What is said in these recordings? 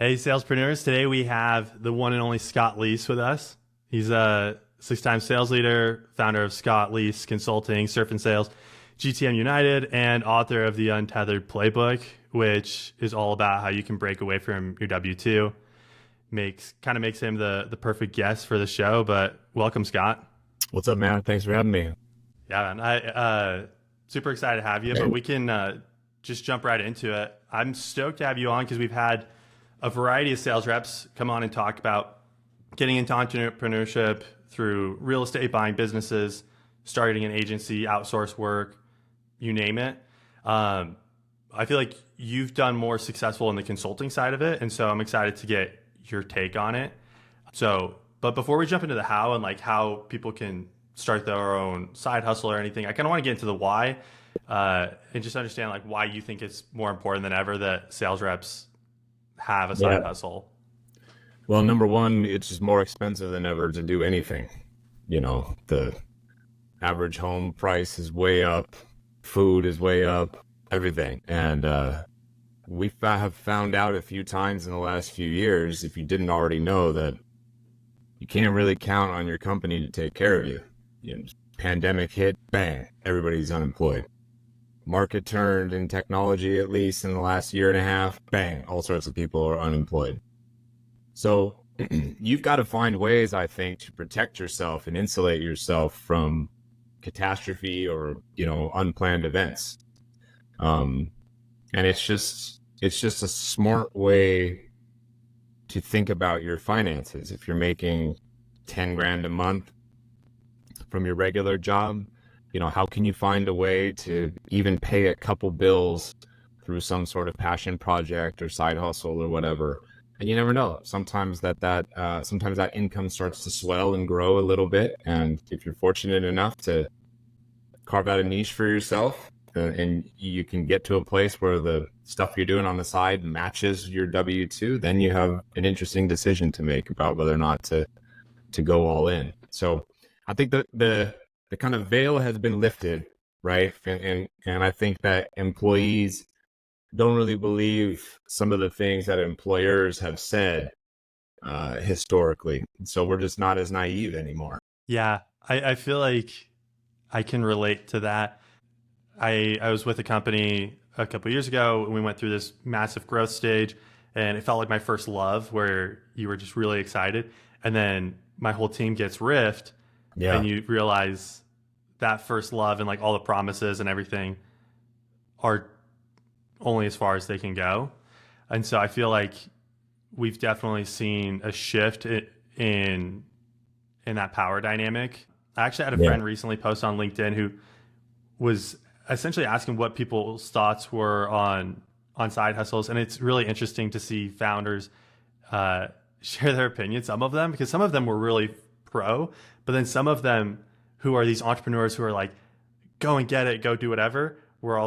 Hey, salespreneurs. Today we have the one and only Scott Leese with us. He's a six-time sales leader, founder of Scott Leese Consulting, Surf and Sales, GTM United, and author of the Untethered Playbook, which is all about how you can break away from your W-2. Makes him the perfect guest for the show, but welcome, Scott. What's up, man? Thanks for having me. Yeah, man. I super excited to have you, but we can just jump right into it. I'm stoked to have you on because we've had a variety of sales reps come on and talk about getting into entrepreneurship through real estate, buying businesses, starting an agency, outsource work, you name it. I feel like you've done more successful in the consulting side of it. And so I'm excited to get your take on it. But before we jump into the how and like how people can start their own side hustle or anything, I kind of want to get into the why and just understand like why you think it's more important than ever that sales reps have a side hustle. Well, number one, it's just more expensive than ever to do anything. You know, the average home price is way up, food is way up, everything. And we have found out a few times in the last few years, if you didn't already know, that you can't really count on your company to take care of you. You know, pandemic hit, bang, everybody's unemployed. Market turned in technology, at least in the last year and a half, bang, all sorts of people are unemployed. So you've got to find ways, I think, to protect yourself and insulate yourself from catastrophe or, unplanned events. And it's just a smart way to think about your finances. If you're making 10 grand a month from your regular job, how can you find a way to even pay a couple bills through some sort of passion project or side hustle or whatever? And you never know. Sometimes sometimes that income starts to swell and grow a little bit. And if you're fortunate enough to carve out a niche for yourself and you can get to a place where the stuff you're doing on the side matches your W-2, then you have an interesting decision to make about whether or not to go all in. So I think that the kind of veil has been lifted, right? And I think that employees don't really believe some of the things that employers have said historically. So we're just not as naive anymore. Yeah, I feel like I can relate to that. I was with a company a couple of years ago and we went through this massive growth stage and it felt like my first love where you were just really excited. And then my whole team gets riffed. Yeah. And you realize that first love and like all the promises and everything are only as far as they can go. And so I feel like we've definitely seen a shift in that power dynamic. I actually had a friend recently post on LinkedIn who was essentially asking what people's thoughts were on side hustles. And it's really interesting to see founders share their opinions, some of them, because some of them were really pro, but then some of them who are these entrepreneurs who are like, go and get it, go do whatever, are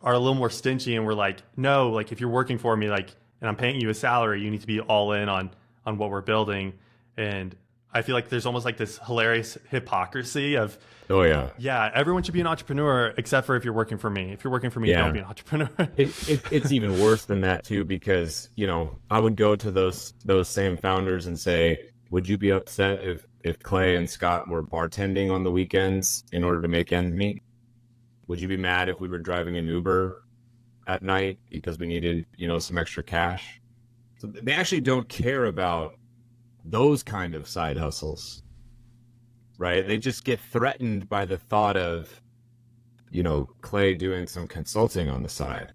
a little more stingy and we're like, no, like if you're working for me, like, and I'm paying you a salary, you need to be all in on what we're building. And I feel like there's almost like this hilarious hypocrisy of, yeah, everyone should be an entrepreneur except for if you're working for me. If you're working for me, don't be an entrepreneur. It's even worse than that too, because, I would go to those same founders and say, would you be upset if Clay and Scott were bartending on the weekends in order to make ends meet? Would you be mad if we were driving an Uber at night because we needed, some extra cash? So they actually don't care about those kind of side hustles, right? They just get threatened by the thought of, Clay doing some consulting on the side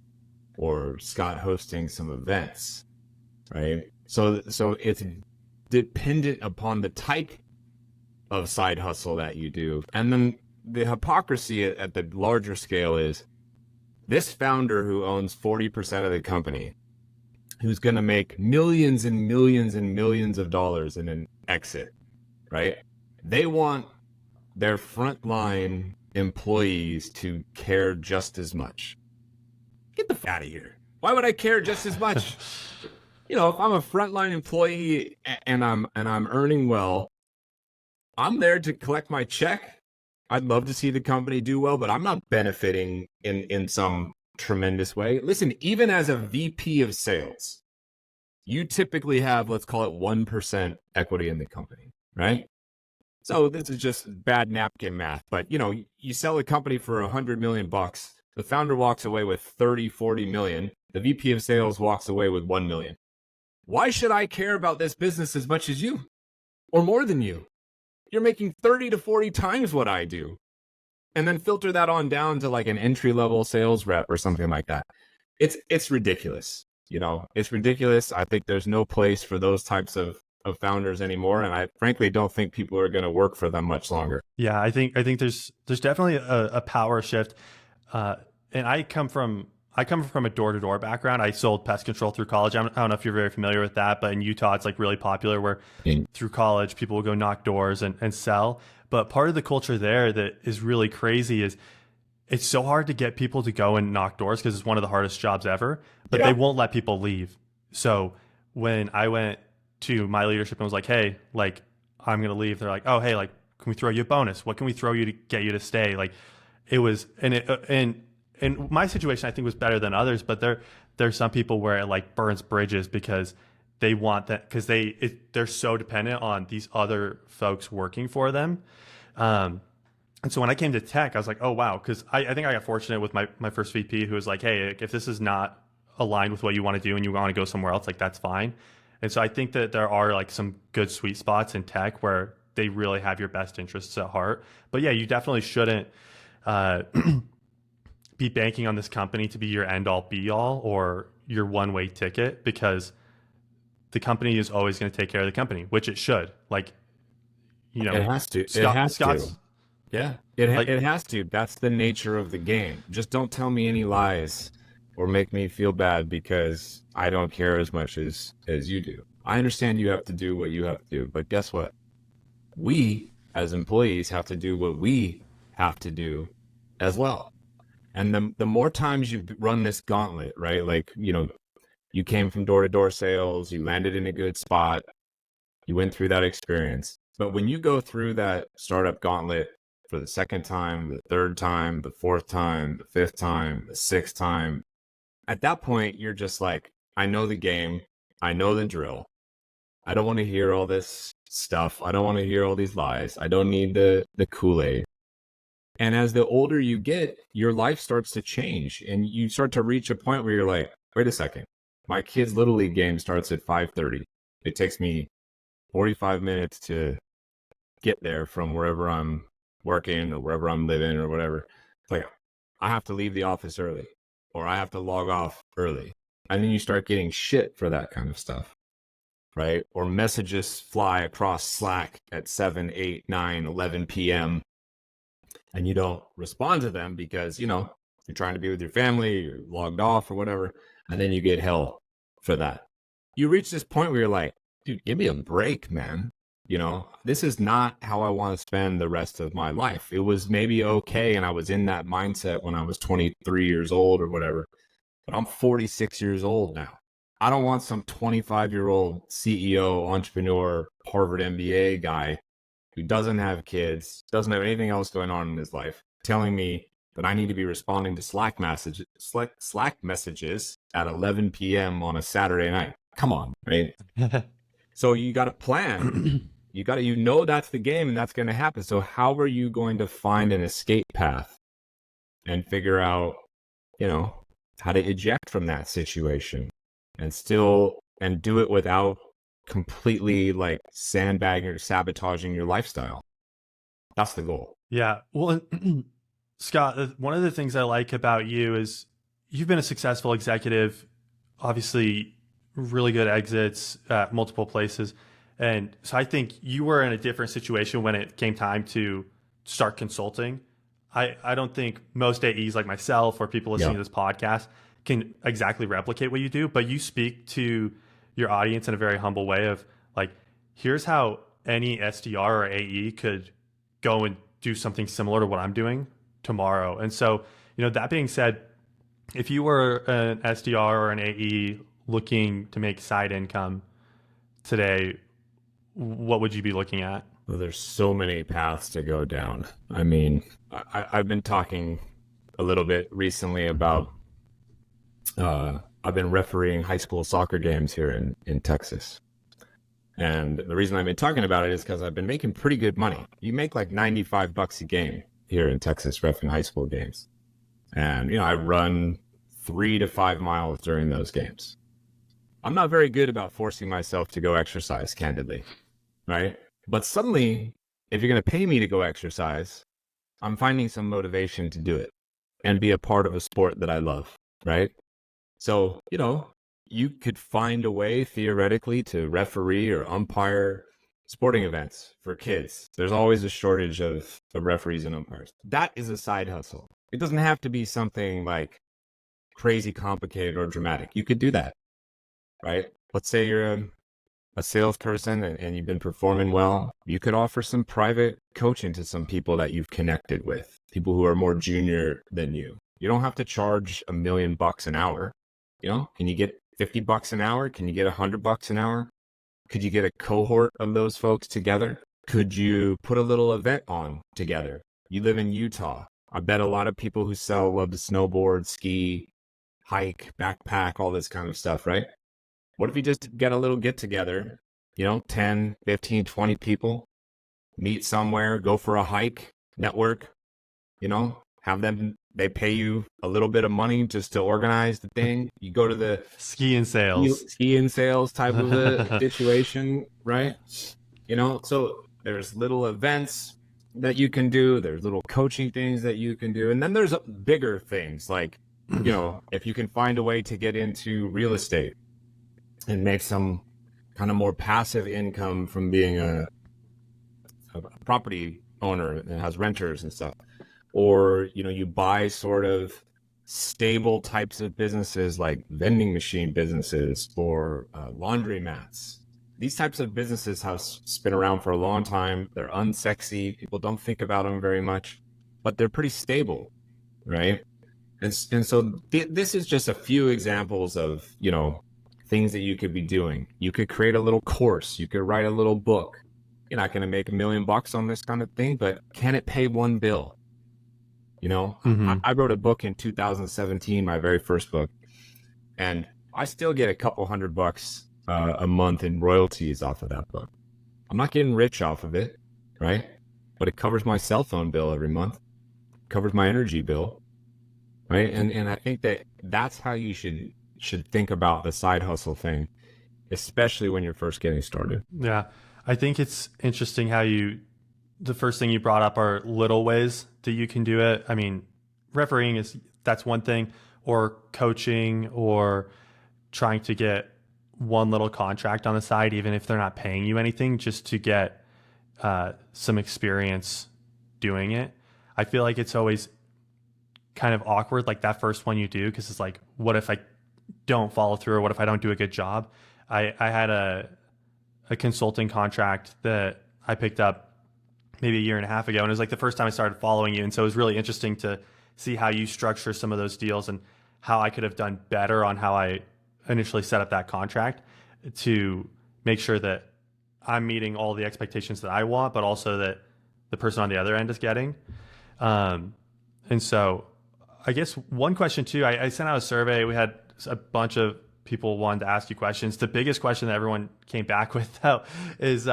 or Scott hosting some events, right? So it's dependent upon the type of side hustle that you do. And then the hypocrisy at the larger scale is this founder who owns 40% of the company, who's going to make millions and millions and millions of dollars in an exit, right? They want their frontline employees to care just as much. Get the f out of here. Why would I care just as much? If I'm a frontline employee and I'm earning well, I'm there to collect my check. I'd love to see the company do well, but I'm not benefiting in some tremendous way. Listen, even as a VP of sales, you typically have, let's call it 1% equity in the company, right? So this is just bad napkin math, but you sell a company for $100 million. The founder walks away with 30, 40 million. The VP of sales walks away with 1 million. Why should I care about this business as much as you or more than you? You're making 30 to 40 times what I do. And then filter that on down to like an entry-level sales rep or something like that. It's ridiculous. It's ridiculous. I think there's no place for those types of founders anymore. And I frankly don't think people are going to work for them much longer. Yeah, I think there's definitely a power shift. And I come from a door-to-door background. I sold pest control through college. I don't know if you're very familiar with that, but in Utah, it's like really popular where through college, people will go knock doors and sell. But part of the culture there that is really crazy is it's so hard to get people to go and knock doors because it's one of the hardest jobs ever, but they won't let people leave. So when I went to my leadership and was like, hey, like, I'm going to leave. They're like, oh, hey, like, can we throw you a bonus? What can we throw you to get you to stay? Like it was, and my situation I think was better than others, but there's some people where it like burns bridges because they want that, because they're so dependent on these other folks working for them. And so when I came to tech, I was like, oh, wow. Because I think I got fortunate with my first VP who was like, hey, if this is not aligned with what you want to do and you want to go somewhere else, like that's fine. And so I think that there are like some good sweet spots in tech where they really have your best interests at heart. But yeah, you definitely shouldn't be banking on this company to be your end all be all or your one-way ticket, because the company is always going to take care of the company, which it should. Like, it has to. It has to. Yeah, it has to. That's the nature of the game. Just don't tell me any lies or make me feel bad because I don't care as much as you do. I understand you have to do what you have to do, but guess what? We, as employees, have to do what we have to do as well. And the more times you run this gauntlet, right? Like, you came from door-to-door sales, you landed in a good spot, you went through that experience. But when you go through that startup gauntlet for the second time, the third time, the fourth time, the fifth time, the sixth time, at that point, you're just like, I know the game. I know the drill. I don't want to hear all this stuff. I don't want to hear all these lies. I don't need the Kool-Aid. And as the older you get, your life starts to change and you start to reach a point where you're like, wait a second. My kid's Little League game starts at 5:30. It takes me 45 minutes to get there from wherever I'm working or wherever I'm living or whatever. It's like, I have to leave the office early or I have to log off early. And then you start getting shit for that kind of stuff, right? Or messages fly across Slack at 7, 8, 9, 11 p.m. and you don't respond to them because, you're trying to be with your family, you're logged off or whatever. And then you get hell for that. You reach this point where you're like, dude, give me a break, man. This is not how I want to spend the rest of my life. It was maybe okay. And I was in that mindset when I was 23 years old or whatever, but I'm 46 years old now. I don't want some 25-year-old CEO, entrepreneur, Harvard MBA guy who doesn't have kids, doesn't have anything else going on in his life, telling me that I need to be responding to Slack messages at 11 p.m. on a Saturday night. Come on, right? So you got to plan. That's the game and that's going to happen. So how are you going to find an escape path and figure out, how to eject from that situation and do it without completely like sandbagging or sabotaging your lifestyle? That's the goal. Yeah. Well, Scott, one of the things I like about you is you've been a successful executive, obviously really good exits at multiple places. And so I think you were in a different situation when it came time to start consulting. I don't think most AEs like myself or people listening to this podcast can exactly replicate what you do, but you speak to your audience in a very humble way of like, here's how any SDR or AE could go and do something similar to what I'm doing tomorrow. And so, that being said, if you were an SDR or an AE looking to make side income today, what would you be looking at? Well, there's so many paths to go down. I mean, I've been talking a little bit recently about, I I've been refereeing high school soccer games here in Texas. And the reason I've been talking about it is because I've been making pretty good money. You make like $95 a game here in Texas reffing high school games. And, I run 3 to 5 miles during those games. I'm not very good about forcing myself to go exercise, candidly, right? But suddenly, if you're going to pay me to go exercise, I'm finding some motivation to do it and be a part of a sport that I love, right? So, you could find a way theoretically to referee or umpire sporting events for kids. There's always a shortage of referees and umpires. That is a side hustle. It doesn't have to be something like crazy complicated or dramatic. You could do that, right? Let's say you're a salesperson and you've been performing well. You could offer some private coaching to some people that you've connected with, people who are more junior than you. You don't have to charge $1 million an hour. Can you get $50 an hour? Can you get $100 an hour? Could you get a cohort of those folks together? Could you put a little event on together? You live in Utah. I bet a lot of people who sell love to snowboard, ski, hike, backpack, all this kind of stuff, right? What if you just get a little get together, 10, 15, 20 people, meet somewhere, go for a hike, network, have them, they pay you a little bit of money just to organize the thing. You go to the ski and sales type of a situation, right? So there's little events that you can do. There's little coaching things that you can do. And then there's bigger things like, if you can find a way to get into real estate and make some kind of more passive income from being a property owner that has renters and stuff. Or, you buy sort of stable types of businesses like vending machine businesses or laundromats. These types of businesses have been around for a long time. They're unsexy. People don't think about them very much, but they're pretty stable, right? And so this is just a few examples of, things that you could be doing. You could create a little course. You could write a little book. You're not going to make $1 million on this kind of thing, but can it pay one bill? I wrote a book in 2017, my very first book, and I still get a couple $100 a month in royalties off of that book. I'm not getting rich off of it, right? But it covers my cell phone bill every month, covers my energy bill, right? And I think that's how you should think about the side hustle thing, especially when you're first getting started. Yeah. I think it's interesting how the first thing you brought up are little ways that you can do it. I mean, refereeing that's one thing, or coaching, or trying to get one little contract on the side, even if they're not paying you anything, just to get some experience doing it. I feel like it's always kind of awkward, like that first one you do, because it's like, what if I don't follow through, or what if I don't do a good job? I had a consulting contract that I picked up maybe 1.5 years ago, and it was like the first time I started following you, and so it was really interesting to see how you structure some of those deals and how I could have done better on how I initially set up that contract to make sure that I'm meeting all the expectations that I want, but also that the person on the other end is getting. And so I guess one question too, I sent out a survey. We had a bunch of people wanted to ask you questions. The biggest question that everyone came back with though is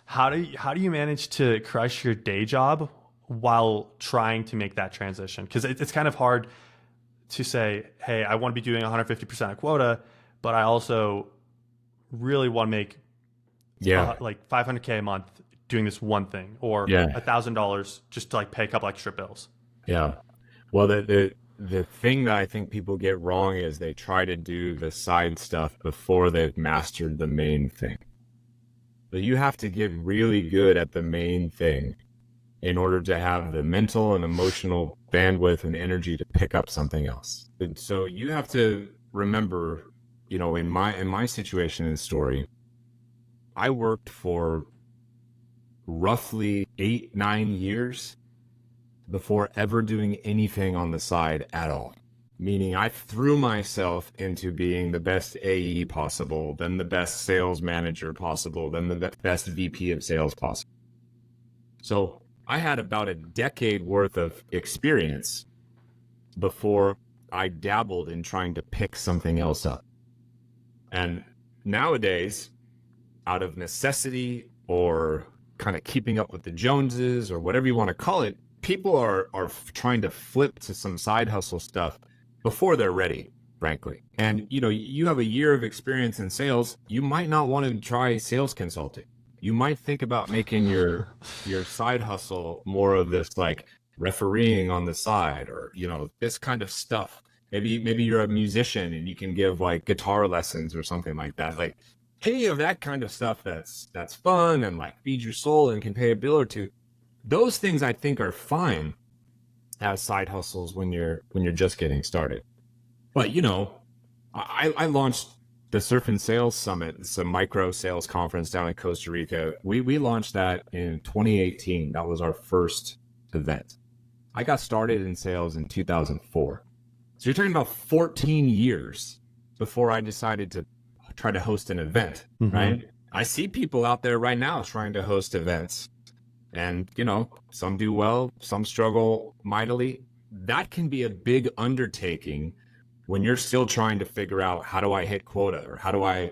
how do you manage to crush your day job while trying to make that transition? Because it's kind of hard to say, hey, I want to be doing 150% of quota, but I also really want to make like $500K a month doing this one thing, or $1,000 just to like pay a couple extra bills. Yeah. Well, the thing that I think people get wrong is they try to do the side stuff before they've mastered the main thing. But you have to get really good at the main thing in order to have the mental and emotional bandwidth and energy to pick up something else. And so you have to remember, in my situation and story, I worked for roughly 8-9 years before ever doing anything on the side at all. Meaning I threw myself into being the best AE possible, then the best sales manager possible, then the best VP of sales possible. So I had about a decade worth of experience before I dabbled in trying to pick something else up. And nowadays, out of necessity or kind of keeping up with the Joneses or whatever you want to call it, people are trying to flip to some side hustle stuff before they're ready, frankly. And, you know, you have a year of experience in sales. You might not want to try sales consulting. You might think about making your side hustle more of this like refereeing on the side, or, you know, this kind of stuff. Maybe you're a musician and you can give like guitar lessons or something like that. Like any of that kind of stuff that's fun and like feeds your soul and can pay a bill or two. Those things I think are fine as side hustles when you're just getting started. But, you know, I launched the Surf and Sales Summit. It's a micro sales conference down in Costa Rica. We launched that in 2018. That was our first event. I got started in sales in 2004. So you're talking about 14 years before I decided to try to host an event, right? I see people out there right now trying to host events. And, you know, some do well, some struggle mightily. That can be a big undertaking when you're still trying to figure out, how do I hit quota, or how do I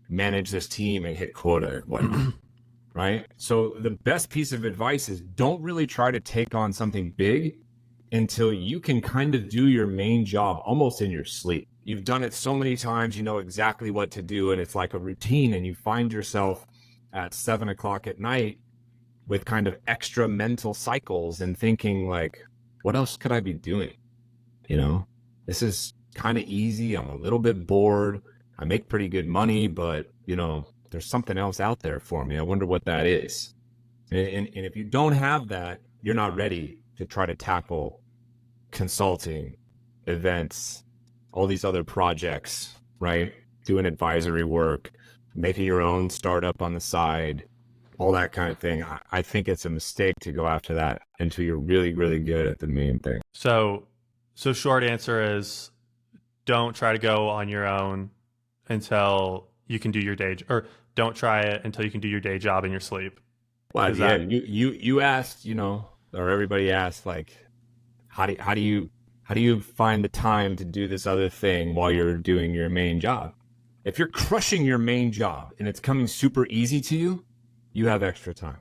manage this team and hit quota or whatnot, right? So the best piece of advice is don't really try to take on something big until you can kind of do your main job almost in your sleep. You've done it so many times, you know exactly what to do, and it's like a routine, and you find yourself at 7 o'clock at night with kind of extra mental cycles and thinking like, what else could I be doing? You know, this is kind of easy. I'm a little bit bored. I make pretty good money, but, you know, there's something else out there for me. I wonder what that is. And if you don't have that, you're not ready to try to tackle consulting, events, all these other projects, right? Doing advisory work, making your own startup on the side, all that kind of thing. I think it's a mistake to go after that until you're really, really good at the main thing. So short answer is don't try to go on your own until you can do your day, or don't try it until you can do your day job in your sleep. Well, yeah, you asked, you know, or everybody asked, like, how do you find the time to do this other thing while you're doing your main job? If you're crushing your main job and it's coming super easy to you, you have extra time.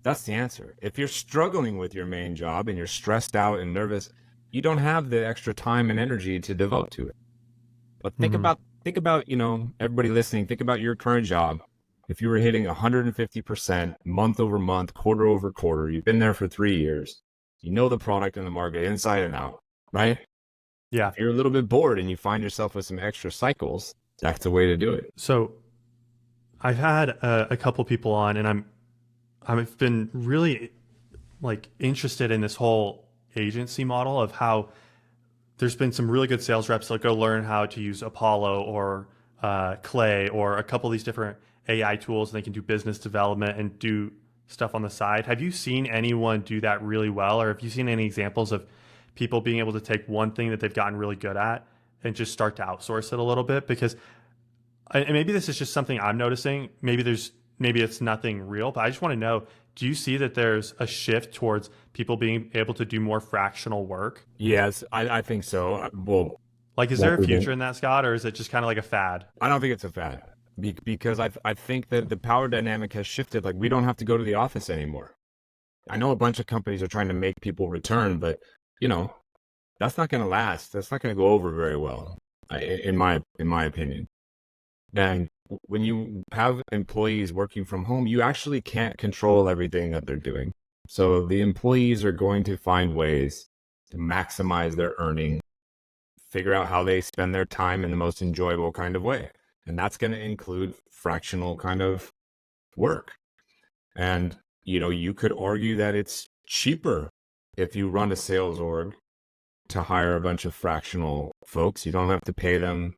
That's the answer. If you're struggling with your main job and you're stressed out and nervous, you don't have the extra time and energy to devote to it. But think about, you know, everybody listening, think about your current job. If you were hitting 150% month over month, quarter over quarter, you've been there for 3 years, you know the product and the market inside and out, right? Yeah. If you're a little bit bored and you find yourself with some extra cycles, that's the way to do it. So I've had a couple people on, and I've been really like interested in this whole agency model of how there's been some really good sales reps that go learn how to use Apollo or Clay or a couple of these different AI tools, and they can do business development and do stuff on the side. Have you seen anyone do that really well, or have you seen any examples of people being able to take one thing that they've gotten really good at and just start to outsource it a little bit? Because and maybe this is just something I'm noticing. Maybe it's nothing real, but I just want to know, do you see that there's a shift towards people being able to do more fractional work? Yes, I think so. Well, like, is there a future in that, Scott, or is it just kind of like a fad? I don't think it's a fad because I think that the power dynamic has shifted. Like, we don't have to go to the office anymore. I know a bunch of companies are trying to make people return, but, you know, that's not going to last. That's not going to go over very well, in my opinion. And when you have employees working from home, you actually can't control everything that they're doing. So the employees are going to find ways to maximize their earning, figure out how they spend their time in the most enjoyable kind of way. And that's going to include fractional kind of work. And, you know, you could argue that it's cheaper if you run a sales org to hire a bunch of fractional folks. You don't have to pay them.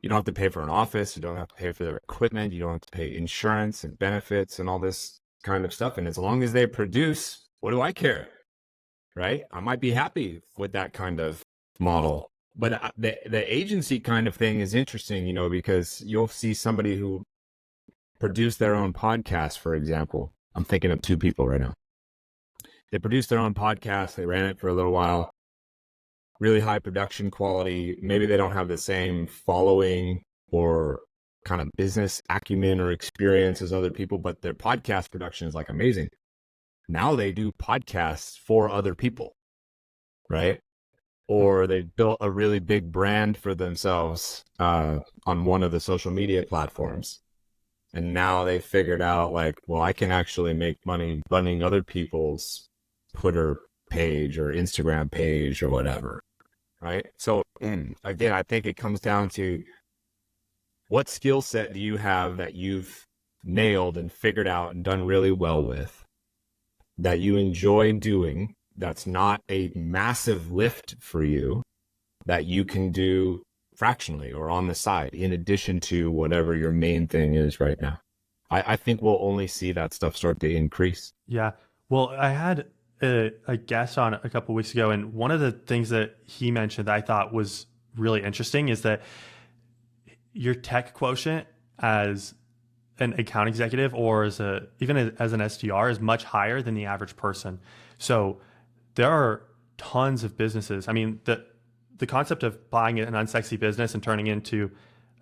You don't have to pay for an office. You don't have to pay for their equipment. You don't have to pay insurance and benefits and all this kind of stuff. And as long as they produce, what do I care? Right? I might be happy with that kind of model. But the agency kind of thing is interesting, you know, because you'll see somebody who produced their own podcast, for example. I'm thinking of two people right now. They produced their own podcast. They ran it for a little while. really high production quality. Maybe they don't have the same following or kind of business acumen or experience as other people, but their podcast production is like amazing. Now they do podcasts for other people, right? Or they built a really big brand for themselves on one of the social media platforms. And now they figured out like, well, I can actually make money running other people's Twitter page or Instagram page or whatever, right? So again, I think it comes down to what skill set do you have that you've nailed and figured out and done really well with, that you enjoy doing, that's not a massive lift for you, that you can do fractionally or on the side in addition to whatever your main thing is right now. I think we'll only see that stuff start to increase. Yeah. Well, I had a guest on a couple of weeks ago, and one of the things that he mentioned that I thought was really interesting is that your tech quotient as an account executive or as even as an SDR is much higher than the average person. So there are tons of businesses. I mean, the concept of buying an unsexy business and turning it into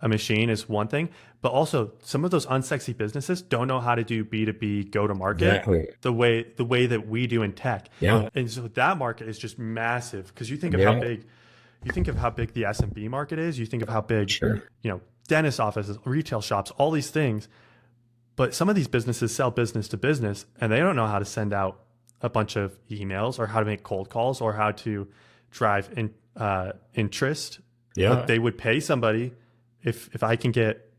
a machine is one thing, but also some of those unsexy businesses don't know how to do B2B go to market the way that we do in tech. Yeah. And so that market is just massive because you think of how big the SMB market is, you think of how big, dentist offices, retail shops, all these things. But some of these businesses sell business to business and they don't know how to send out a bunch of emails or how to make cold calls or how to drive interest. Yeah. But they would pay somebody if I can get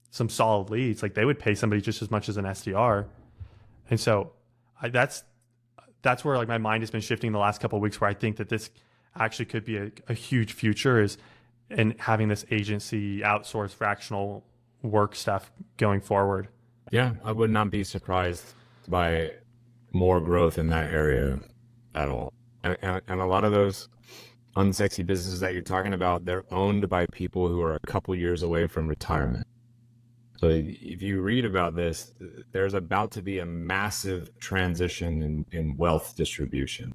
some solid leads, like they would pay somebody just as much as an SDR. And so that's where like my mind has been shifting the last couple of weeks, where I think that this actually could be a huge future is in having this agency outsource fractional work stuff going forward. Yeah, I would not be surprised by more growth in that area at all. And a lot of those unsexy businesses that you're talking about, they're owned by people who are a couple years away from retirement. So if you read about this, there's about to be a massive transition in wealth distribution.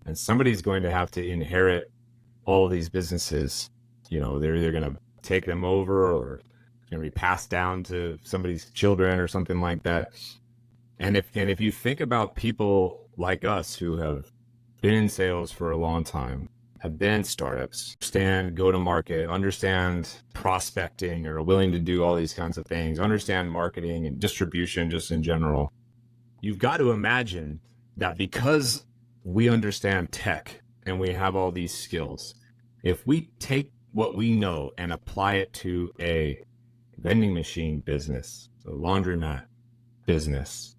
And somebody's going to have to inherit all these businesses. They're either going to take them over or going to be passed down to somebody's children or something like that. And if you think about people like us who have been in sales for a long time, have been startups, understand go-to-market, understand prospecting, or are willing to do all these kinds of things, understand marketing and distribution just in general, you've got to imagine that because we understand tech and we have all these skills, if we take what we know and apply it to a vending machine business, a laundromat business,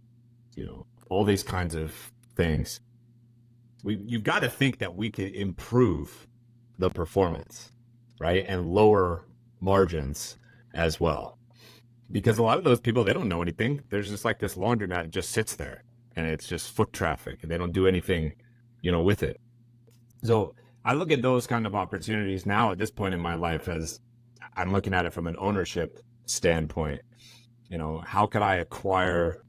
all these kinds of things, you've got to think that we could improve the performance, right? And lower margins as well. Because a lot of those people, they don't know anything. There's just like this laundromat that just sits there and it's just foot traffic and they don't do anything, with it. So I look at those kind of opportunities now at this point in my life as I'm looking at it from an ownership standpoint. How could I acquire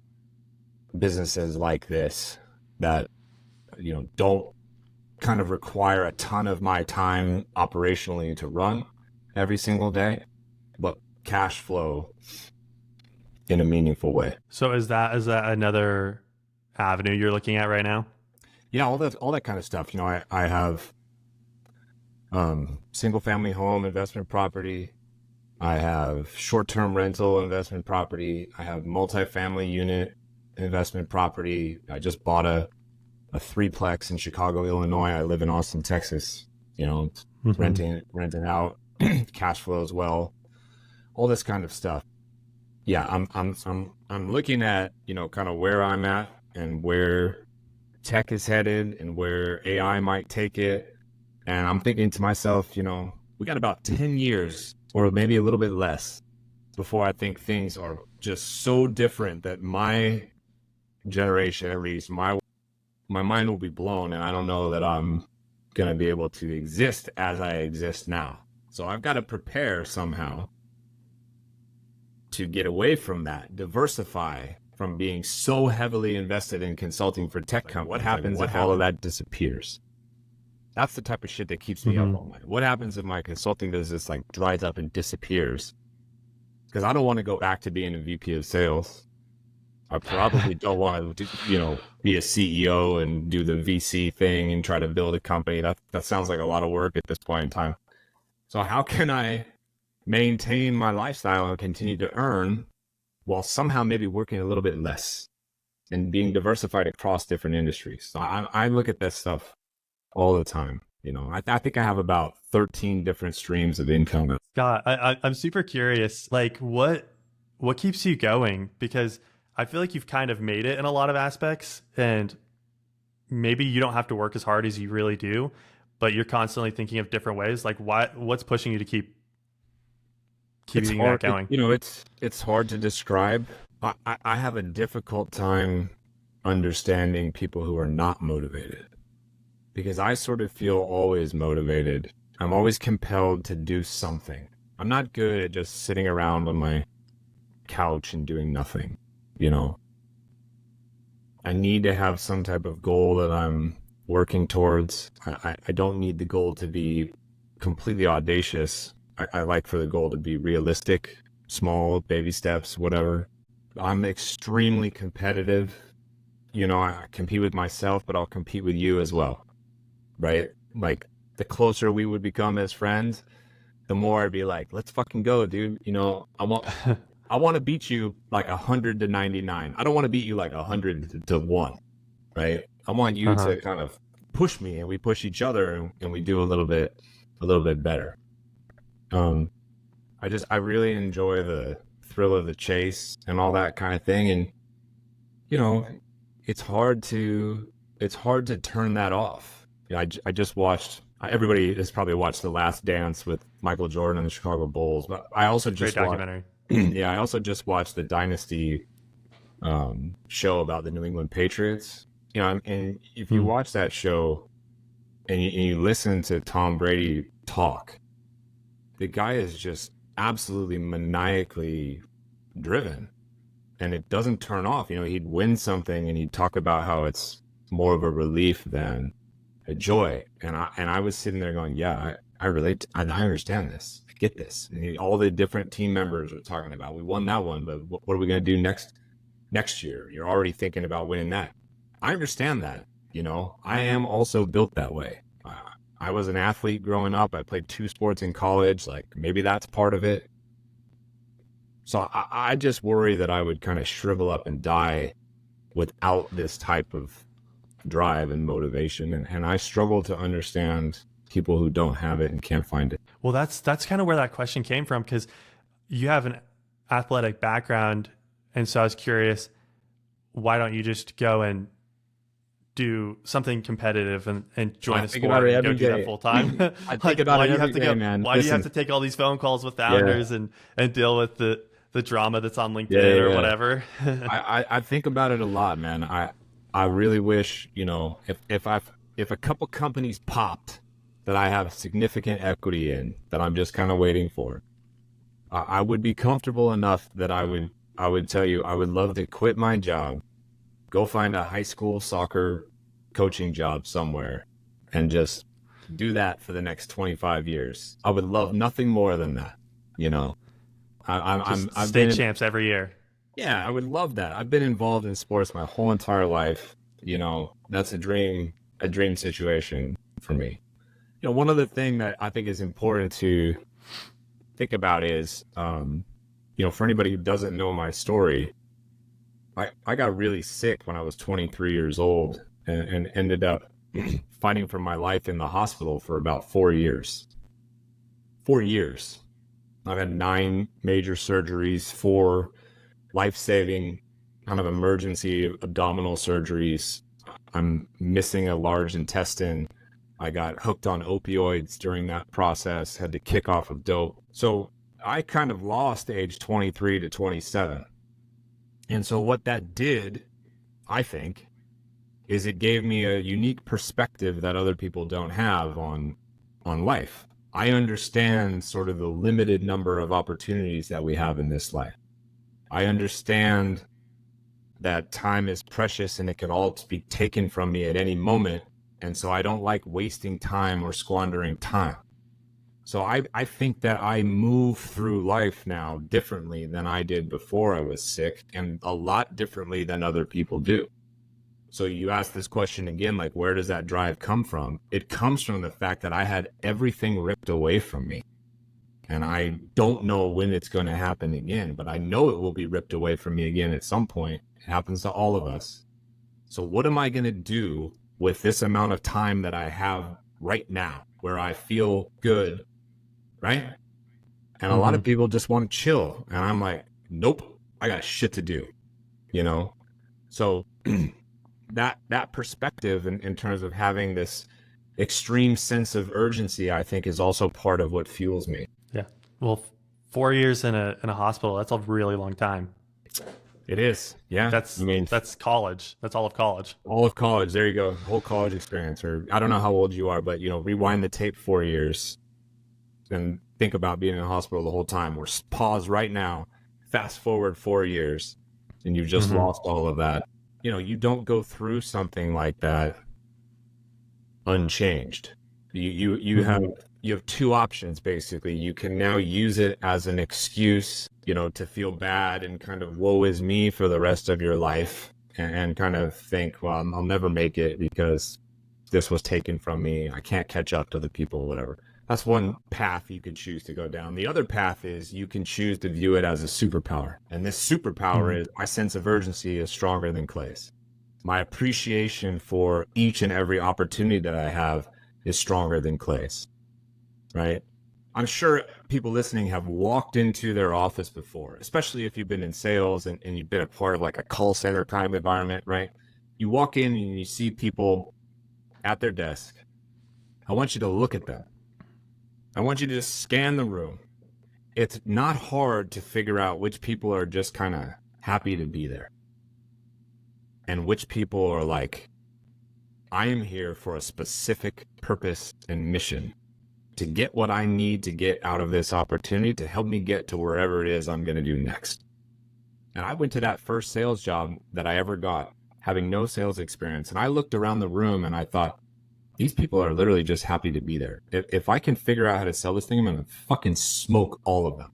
businesses like this that don't kind of require a ton of my time operationally to run every single day, but cash flow in a meaningful way. So is that another avenue you're looking at right now? Yeah, all that kind of stuff. I have single family home investment property. I have short-term rental investment property. I have multifamily unit investment property. I just bought a threeplex in Chicago, Illinois. I live in Austin, Texas. Renting out, cash flow as well, all this kind of stuff. Yeah, I'm looking at kind of where I'm at and where tech is headed and where AI might take it, and I'm thinking to myself, we got about 10 years or maybe a little bit less before I think things are just so different that my generation, at least my mind will be blown, and I don't know that I'm going to be able to exist as I exist now. So I've got to prepare somehow to get away from that, diversify from being so heavily invested in consulting for tech companies. What happens if all of that disappears? That's the type of shit that keeps me up all night. What happens if my consulting business like dries up and disappears? Because I don't want to go back to being a VP of sales. I probably don't want to, be a CEO and do the VC thing and try to build a company. That sounds like a lot of work at this point in time. So how can I maintain my lifestyle and continue to earn while somehow maybe working a little bit less and being diversified across different industries? So I look at that stuff all the time. I think I have about 13 different streams of income. God, I'm super curious. Like, what keeps you going? Because I feel like you've kind of made it in a lot of aspects, and maybe you don't have to work as hard as you really do, but you're constantly thinking of different ways. Like, what's pushing you to keeping that going? It's hard to describe. I have a difficult time understanding people who are not motivated, because I sort of feel always motivated. I'm always compelled to do something. I'm not good at just sitting around on my couch and doing nothing. I need to have some type of goal that I'm working towards. I don't need the goal to be completely audacious. I like for the goal to be realistic, small, baby steps, whatever. I'm extremely competitive. I compete with myself, but I'll compete with you as well. Right? Like, the closer we would become as friends, the more I'd be like, let's fucking go, dude. I want to beat you like 100 to 99. I don't want to beat you like 100 to 1, right? I want you to kind of push me, and we push each other, and we do a little bit better. I really enjoy the thrill of the chase and all that kind of thing. And, it's hard to turn that off. I just watched, everybody has probably watched The Last Dance with Michael Jordan and the Chicago Bulls, but I also just Great documentary. I also just watched the Dynasty show about the New England Patriots. And if you watch that show and you listen to Tom Brady talk, the guy is just absolutely maniacally driven, and it doesn't turn off. He'd win something and he'd talk about how it's more of a relief than a joy. And I was sitting there going, yeah, I relate. I understand this. I get this. And all the different team members are talking about, we won that one, but what are we going to do next year? You're already thinking about winning that. I understand that. I am also built that way. I was an athlete growing up. I played 2 sports in college. Like, maybe that's part of it. So I just worry that I would kind of shrivel up and die without this type of drive and motivation. And I struggle to understand people who don't have it and can't find it. Well, that's kind of where that question came from, because you have an athletic background. And so I was curious, why don't you just go and do something competitive and join a sport and go do that full time? I think about it every day, man. Why do you have to take all these phone calls with founders and deal with the drama that's on LinkedIn or whatever? I think about it a lot, man. I really wish, if a couple companies popped that I have significant equity in, that I'm just kind of waiting for, I would be comfortable enough that I would tell you I would love to quit my job, go find a high school soccer coaching job somewhere, and just do that for the next 25 years. I would love nothing more than that. I'm state champs every year. Yeah, I would love that. I've been involved in sports my whole entire life. That's a dream situation for me. One other thing that I think is important to think about is, for anybody who doesn't know my story, I got really sick when I was 23 years old and ended up fighting for my life in the hospital for about 4 years. 4 years. I've had 9 major surgeries, 4 life-saving kind of emergency abdominal surgeries. I'm missing a large intestine. I got hooked on opioids during that process, had to kick off of dope. So I kind of lost age 23 to 27. And so what that did, I think, is it gave me a unique perspective that other people don't have on life. I understand sort of the limited number of opportunities that we have in this life. I understand that time is precious and it can all be taken from me at any moment. And so I don't like wasting time or squandering time. So I think that I move through life now differently than I did before I was sick, and a lot differently than other people do. So you ask this question again, like, where does that drive come from? It comes from the fact that I had everything ripped away from me. And I don't know when it's going to happen again, but I know it will be ripped away from me again at some point. It happens to all of us. So what am I going to do with this amount of time that I have right now where I feel good, right? And a lot of people just want to chill. And I'm like, nope, I got shit to do, you know? So that perspective in terms of having this extreme sense of urgency, I think, is also part of what fuels me. Yeah. Well, 4 years in a hospital, that's a really long time. It is. Yeah. That's college. That's all of college. All of college. There you go. Whole college experience. Or I don't know how old you are, but, you know, rewind the tape 4 years and think about being in a hospital the whole time. Or pause right now, fast forward 4 years, and you've just lost all of that. You know, you don't go through something like that unchanged. You have two options, basically. You can now use it as an excuse, you know, to feel bad and kind of woe is me for the rest of your life, and kind of think, well, I'll never make it because this was taken from me. I can't catch up to the people, whatever. That's one path you could choose to go down. The other path is you can choose to view it as a superpower. And this superpower is my sense of urgency is stronger than Clay's. My appreciation for each and every opportunity that I have is stronger than Clay's, right? I'm sure people listening have walked into their office before, especially if you've been in sales and you've been a part of like a call center kind of environment, right? You walk in and you see people at their desk. I want you to look at them. I want you to just scan the room. It's not hard to figure out which people are just kind of happy to be there, and which people are like, I am here for a specific purpose and mission to get what I need to get out of this opportunity to help me get to wherever it is I'm going to do next. And I went to that first sales job that I ever got, having no sales experience. And I looked around the room and I thought, these people are literally just happy to be there. If I can figure out how to sell this thing, I'm going to fucking smoke all of them.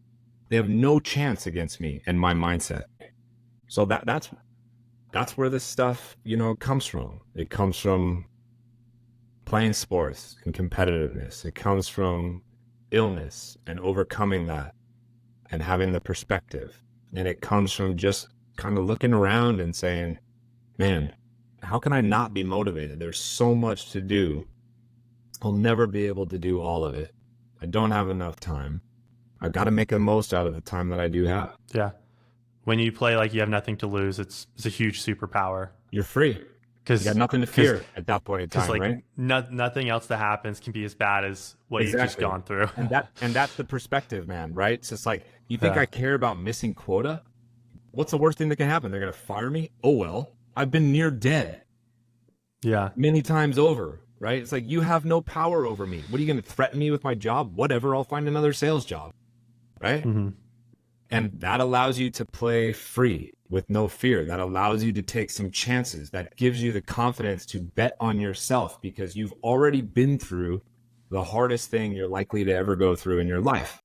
They have no chance against me and my mindset. So that's where this stuff, you know, comes from. It comes from playing sports and competitiveness. It comes from illness and overcoming that and having the perspective. And it comes from just kind of looking around and saying, man, how can I not be motivated? There's so much to do. I'll never be able to do all of it. I don't have enough time. I've got to make the most out of the time that I do have. Yeah. When you play like you have nothing to lose, it's a huge superpower. You're free. Because you got nothing to fear at that point in time, like, right? Nothing else that happens can be as bad as what you've just gone through. And that's the perspective, man, right? It's just like, you think I care about missing quota? What's the worst thing that can happen? They're going to fire me? Oh, well, I've been near dead. Yeah. Many times over, right? It's like, you have no power over me. What are you going to threaten me with my job? Whatever, I'll find another sales job, right? Mm-hmm. And that allows you to play free with no fear. That allows you to take some chances. That gives you the confidence to bet on yourself because you've already been through the hardest thing you're likely to ever go through in your life.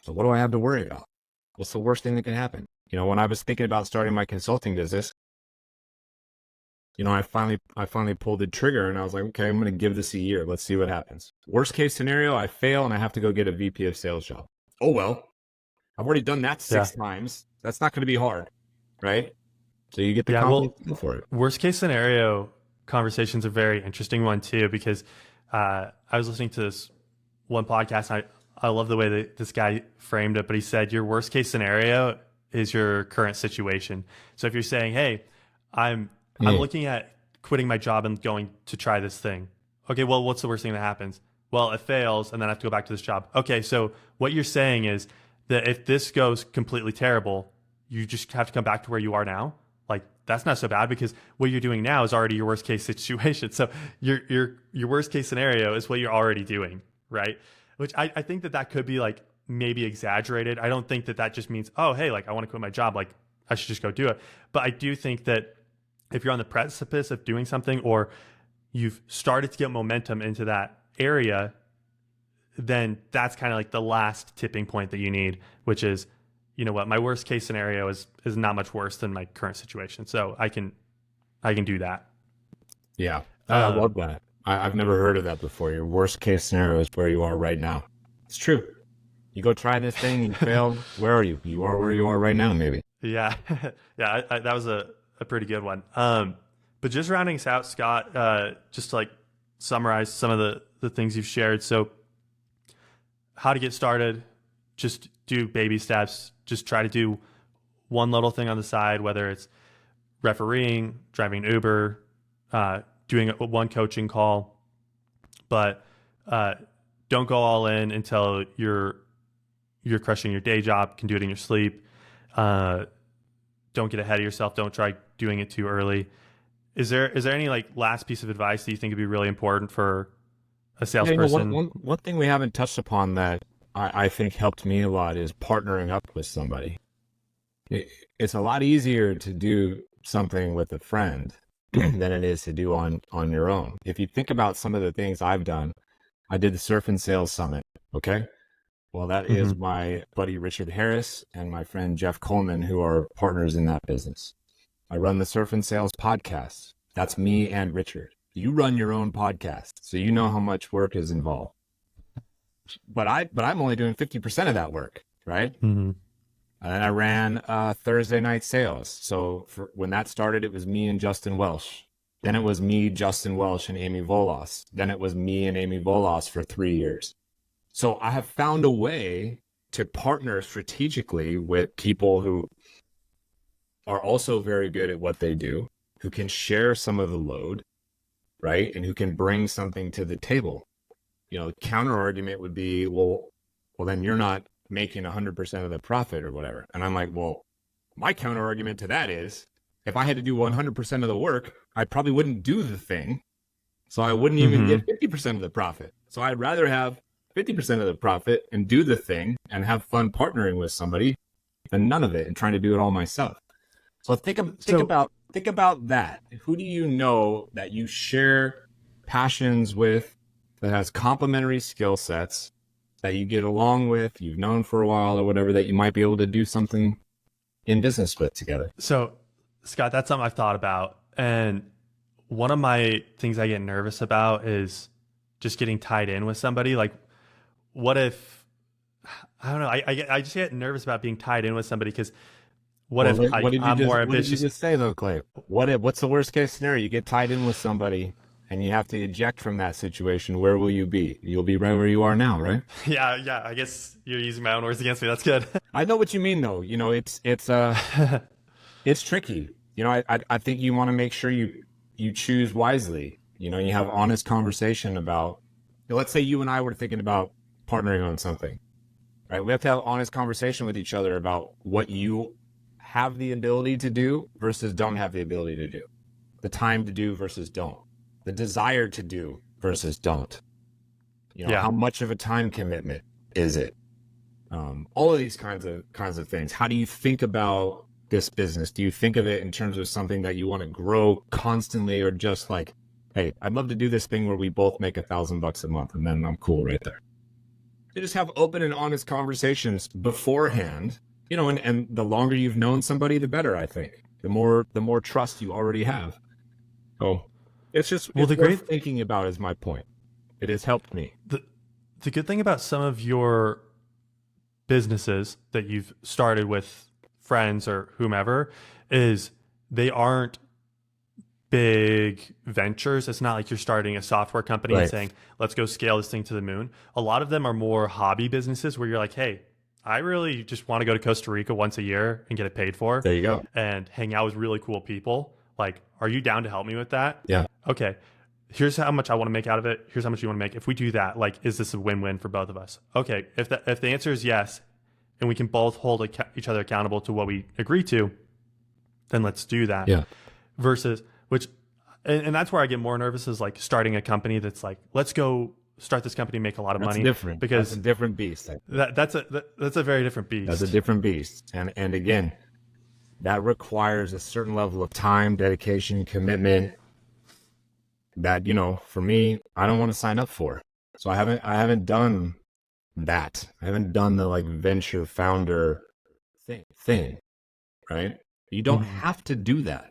So what do I have to worry about? What's the worst thing that can happen? You know, when I was thinking about starting my consulting business, you know, I finally pulled the trigger and I was like, okay, I'm going to give this a year. Let's see what happens. Worst case scenario, I fail and I have to go get a VP of sales job. Oh, well, I've already done that 6 times. That's not going to be hard, right? So you get the confidence for it. Worst case scenario conversations are a very interesting one too, because I was listening to this one podcast. And I love the way that this guy framed it, but he said your worst case scenario is your current situation. So if you're saying, hey, I'm looking at quitting my job and going to try this thing. Okay, well, what's the worst thing that happens? Well, it fails and then I have to go back to this job. Okay, so what you're saying is that if this goes completely terrible, you just have to come back to where you are now. Like, that's not so bad because what you're doing now is already your worst case situation. So your worst case scenario is what you're already doing, right? Which I think that could be like maybe exaggerated. I don't think that just means, oh, hey, like I want to quit my job, like I should just go do it. But I do think that if you're on the precipice of doing something, or you've started to get momentum into that area, then that's kind of like the last tipping point that you need, which is, you know what, my worst case scenario is not much worse than my current situation. So I can do that. Yeah. I love that. I've never heard of that before. Your worst case scenario is where you are right now. It's true. You go try this thing, you fail. Where are you? You are where you are right now, maybe. Yeah. Yeah. That was a pretty good one. But just rounding us out, Scott, just to like summarize some of the things you've shared. So how to get started, just do baby steps, just try to do one little thing on the side, whether it's refereeing, driving Uber, doing one coaching call, but don't go all in until you're crushing your day job, can do it in your sleep. Don't get ahead of yourself. Don't try doing it too early. Is there any like last piece of advice that you think would be really important for a salesperson? One thing we haven't touched upon that I think helped me a lot is partnering up with somebody. It's a lot easier to do something with a friend than it is to do on your own. If you think about some of the things I've done, I did the Surf and Sales Summit. Okay. Well, that is my buddy Richard Harris and my friend Jeff Coleman, who are partners in that business. I run the Surf and Sales Podcast. That's me and Richard. You run your own podcast, so you know how much work is involved. But I'm only doing 50% of that work, right? Mm-hmm. And then I ran Thursday Night Sales. So when that started, it was me and Justin Welsh. Then it was me, Justin Welsh, and Amy Volos. Then it was me and Amy Volos for 3 years. So I have found a way to partner strategically with people who are also very good at what they do, who can share some of the load, right? And who can bring something to the table. You know, the counter argument would be, well, then you're not making 100% of the profit or whatever. And I'm like, well, my counter argument to that is, if I had to do 100% of the work, I probably wouldn't do the thing. So I wouldn't even get 50% of the profit. So I'd rather have 50% of the profit and do the thing and have fun partnering with somebody than none of it and trying to do it all myself. So think about that. Who do you know that you share passions with, that has complementary skill sets, that you get along with, you've known for a while or whatever, that you might be able to do something in business with together? So, Scott, that's something I've thought about. And one of my things I get nervous about is just getting tied in with somebody. Like, what if, I don't know, I just get nervous about being tied in with somebody, because I'm more ambitious? What did you just say though, Clay? What's the worst case scenario? You get tied in with somebody and you have to eject from that situation. Where will you be? You'll be right where you are now, right? Yeah. I guess you're using my own words against me. That's good. I know what you mean though. You know, it's tricky. You know, I think you want to make sure you choose wisely. You know, you have honest conversation about, let's say you and I were thinking about partnering on something, right? We have to have honest conversation with each other about what you have the ability to do versus don't have the ability to do, the time to do versus don't, the desire to do versus don't. You know, how much of a time commitment is it? All of these kinds of things. How do you think about this business? Do you think of it in terms of something that you want to grow constantly, or just like, hey, I'd love to do this thing where we both make $1,000 a month and then I'm cool right there? To just have open and honest conversations beforehand, you know, and the longer you've known somebody, the better, I think. The more trust you already have. So it's worth thinking about, is my point. It has helped me. The good thing about some of your businesses that you've started with friends or whomever is they aren't big ventures. It's not like you're starting a software company and saying, let's go scale this thing to the moon. A lot of them are more hobby businesses where you're like, hey, I really just want to go to Costa Rica once a year and get it paid for. There you go. And hang out with really cool people. Like, are you down to help me with that? Yeah. Okay. Here's how much I want to make out of it. Here's how much you want to make. If we do that, like, is this a win-win for both of us? Okay. If the answer is yes, and we can both hold each other accountable to what we agree to, then let's do that. Yeah. Versus, and that's where I get more nervous, is like starting a company that's like, let's go start this company, make a lot of money. Different. Because that's a different beast. That's a very different beast. That's a different beast. And again, that requires a certain level of time, dedication, commitment, that, for me, I don't want to sign up for. So I haven't done that. I haven't done the like venture founder thing, right? You don't have to do that.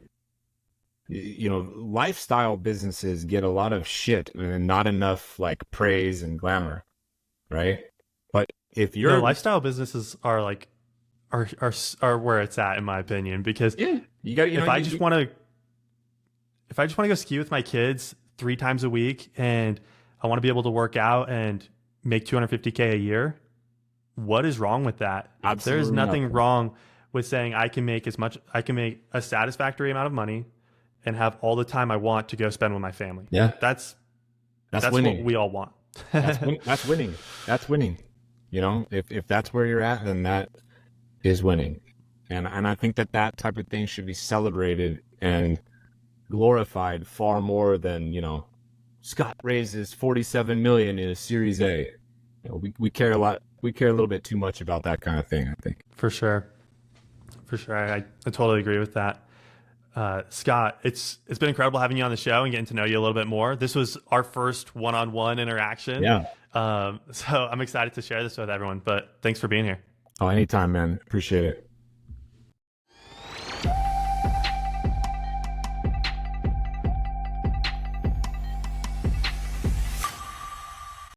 Lifestyle businesses get a lot of shit and not enough like praise and glamour, right? But if No, you're, lifestyle businesses are like are where it's at in my opinion, because yeah, you got, if I just want to go ski with my kids 3 times a week and I want to be able to work out and make 250K a year, what is wrong with that? absolutely There's nothing nothing. wrong with saying I can make a satisfactory amount of money and have all the time I want to go spend with my family. Yeah, That's that's what winning. we all want. That's winning. That's winning. If that's where you're at, then that is winning. And I think that type of thing should be celebrated and glorified far more than, Scott raises 47 million in a Series A. We care a lot. We care a little bit too much about that kind of thing, I think. For sure. I totally agree with that. Scott, it's been incredible having you on the show and getting to know you a little bit more. This was our first one-on-one interaction. Yeah. So I'm excited to share this with everyone, but thanks for being here. Oh, anytime, man. Appreciate it.